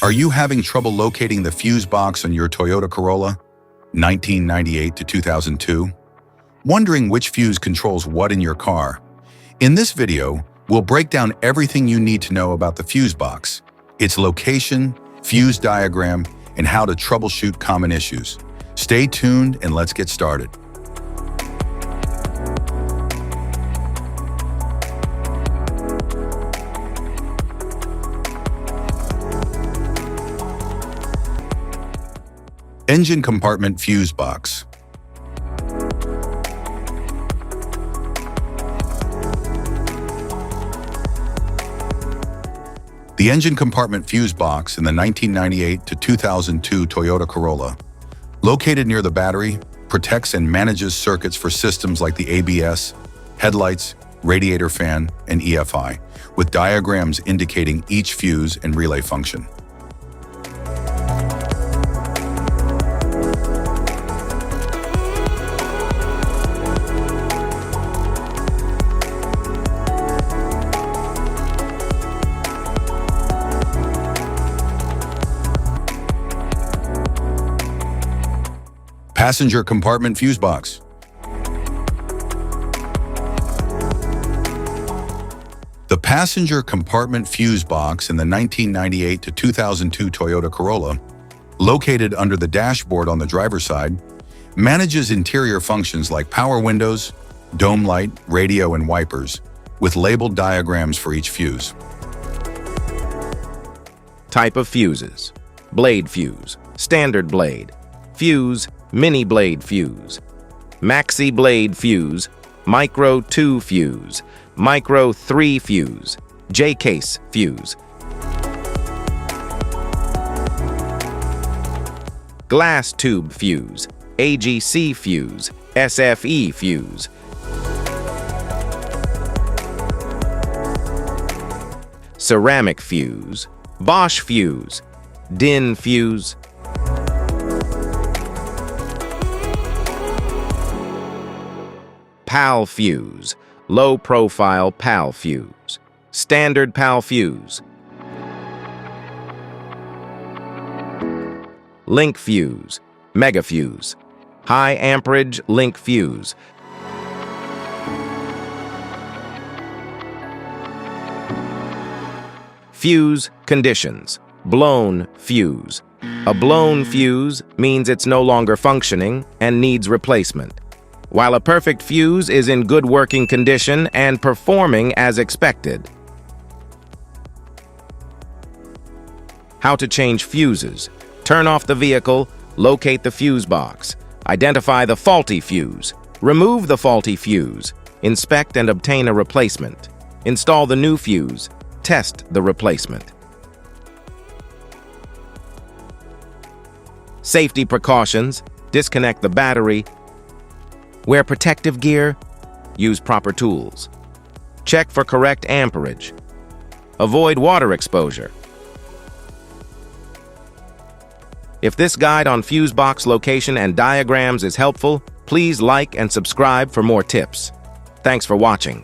Are you having trouble locating the fuse box on your Toyota Corolla, 1998 to 2002? Wondering which fuse controls what in your car? In this video, we'll break down everything you need to know about the fuse box, its location, fuse diagram, and how to troubleshoot common issues. Stay tuned and let's get started. Engine compartment fuse box. The engine compartment fuse box in the 1998 to 2002 Toyota Corolla, located near the battery, protects and manages circuits for systems like the ABS, headlights, radiator fan, and EFI, with diagrams indicating each fuse and relay function. Passenger compartment fuse box. The passenger compartment fuse box in the 1998 to 2002 Toyota Corolla, located under the dashboard on the driver's side, manages interior functions like power windows, dome light, radio, and wipers, with labeled diagrams for each fuse. Type of fuses: blade fuse, standard blade, fuse, mini blade fuse, maxi blade fuse, micro 2 fuse, micro 3 fuse, J-case fuse, glass tube fuse, AGC fuse, SFE fuse, ceramic fuse, Bosch fuse, DIN fuse, PAL fuse, low-profile PAL fuse, standard PAL fuse, link fuse, mega fuse, high amperage link fuse, fuse conditions: blown fuse. A blown fuse means it's no longer functioning and needs replacement, while a perfect fuse is in good working condition and performing as expected. How to change fuses: turn off the vehicle, locate the fuse box, identify the faulty fuse, remove the faulty fuse, inspect and obtain a replacement, install the new fuse, test the replacement. Safety precautions: disconnect the battery, wear protective gear, use proper tools, check for correct amperage, avoid water exposure. If this guide on fuse box location and diagrams is helpful, please like and subscribe for more tips. Thanks for watching.